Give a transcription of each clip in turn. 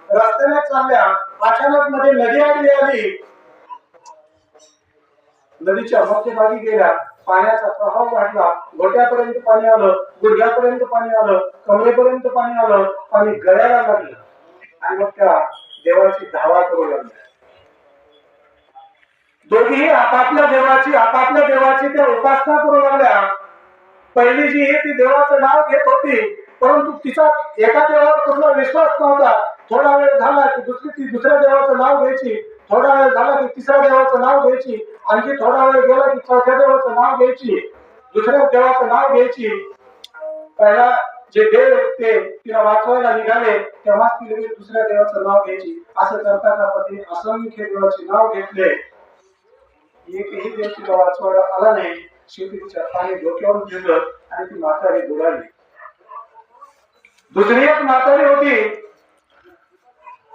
रस्त्याने चालल्या अचानक मध्ये नदी आली. नदीच्या मध्यभागी गेल्या, पाण्याचा प्रवाह वाढला, घोट्यापर्यंत पाणी आलं, गुडघ्यापर्यंत पाणी आलं, कमरेपर्यंत पाणी आलं, पाणी गळ्याला लागलं आणि मग त्या देवाची धावा करू लागल्या. दोघीही आपापल्या देवाची त्या उपासना करू लागल्या. पहिली जी ती देवाचं नाव घेत होती, परंतु तिचा एका देवावर कुठला विश्वास नव्हता. थोडा वेळ झाला की ती दुसऱ्या देवाचं नाव घ्यायची, थोडा वेळ झाला की तिसऱ्या देवाचं नाव घ्यायची, आणखी थोडा वेळ गेला की चौथ्या देवाचं नाव घ्यायची, दुसऱ्या देवाचं नाव घ्यायची. पहिला जे देव ते तिला वाचवायला निघाले तेव्हा ती लगेच दुसऱ्या देवाचं नाव घ्यायची. असं करता करता तिने असंख्य देवाचे नाव घेतले. एकही देव तिला वाचवायला आला नाही. शेवटी तिच्या पाणी डोक्यावर घेतलं आणि ती म्हातारी बुडाली. दुसरी एक म्हातारी होती.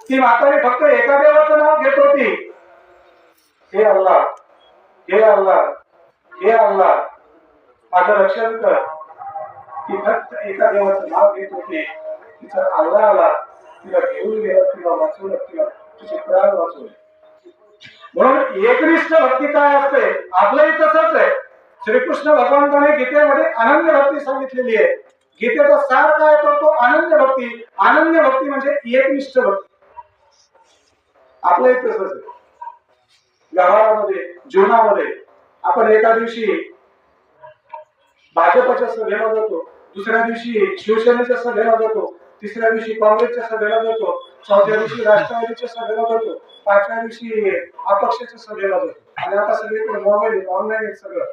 ती म्हातारी फक्त एका देवाचं नाव घेत होती, हे अल्लाह, हे अल्लाह, हे अल्लाह, माझं रक्षण कर. ती फक्त एका देवाचं नाव घेत होती. तिचा अल्लाह आला, तिला घेऊन गेला, तिला वाचवलं, तिला तिचे प्राण वाचवले. म्हणून एकनिष्ठ भक्ती काय असते? आपलंही तसंच आहे. श्रीकृष्ण भगवंताने गीतेमध्ये अनन्य भक्ती सांगितलेली आहे. गीतेचा सार काय तो अनन्य भक्ती. अनन्य भक्ती म्हणजे एकनिष्ठ भक्ती. आपलंही तसंच आहे. व्यवहारामध्ये, जीवनामध्ये आपण एका दिवशी भाजपच्या सभेला जातो, दुसऱ्या दिवशी शिवसेनेच्या सभेला जातो, तिसऱ्या दिवशी काँग्रेसच्या सभेला जातो, चौथ्या दिवशी राष्ट्रवादीच्या सभेला जातो, पाचव्या दिवशी अपक्षाच्या सभेला जातो. आणि आता सगळीकडे मोबाईल, ऑनलाईन सगळं.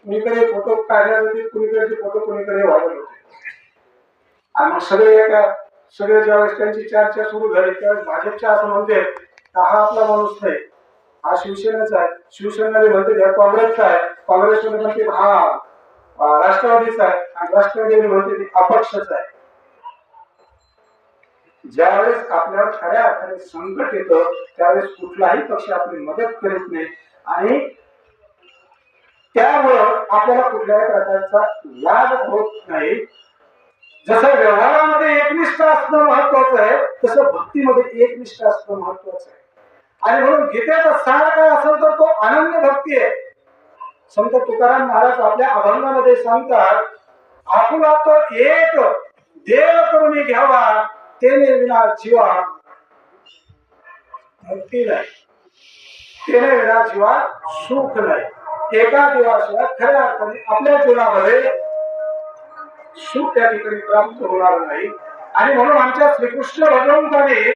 कुणीकडे फोटो काढले जाते, कुणीकडे फोटो कुणीकडे व्हायरल होते. आणि मग सगळे ज्यावेळेस त्यांची चर्चा सुरू झाली त्यावेळेस भाजपच्या असं म्हणते हा आपला माणूस नाही, हा शिवसेनेचा आहे, शिवसेनेने म्हणते हा काँग्रेसचा आहे, काँग्रेसमध्ये म्हणते हा राष्ट्रवादीचा आहे, आणि राष्ट्रवादीने म्हणते अपक्षाचा आहे. ज्यावेळेस आपल्यावर खऱ्या अर्थाने संकट येतं त्यावेळेस कुठलाही पक्ष आपली मदत करीत नाही आणि त्यामुळं आपल्याला कुठल्याही प्रकारचा लाभ होत नाही. जसं व्यवहारामध्ये एकनिष्ठ असणं महत्वाचं आहे, तसं भक्तीमध्ये एकनिष्ठ असणं महत्वाचं आहे. आणि म्हणून गीतेचा सार काय असेल तर तो अनन्य भक्ती आहे. संत तुकाराम महाराज आपल्या अभंगामध्ये सांगतात, आपुला तो एक देव करून घ्यावा, तेने विना जीवा मुक्ती नाही, तेने विना जीवा सुख नाही. एका देवाशिवाय खऱ्या अर्थाने आपल्या जीवनामध्ये सुख त्या ठिकाणी प्राप्त होणार नाही. आणि म्हणून आमच्या श्रीकृष्ण भगवंताने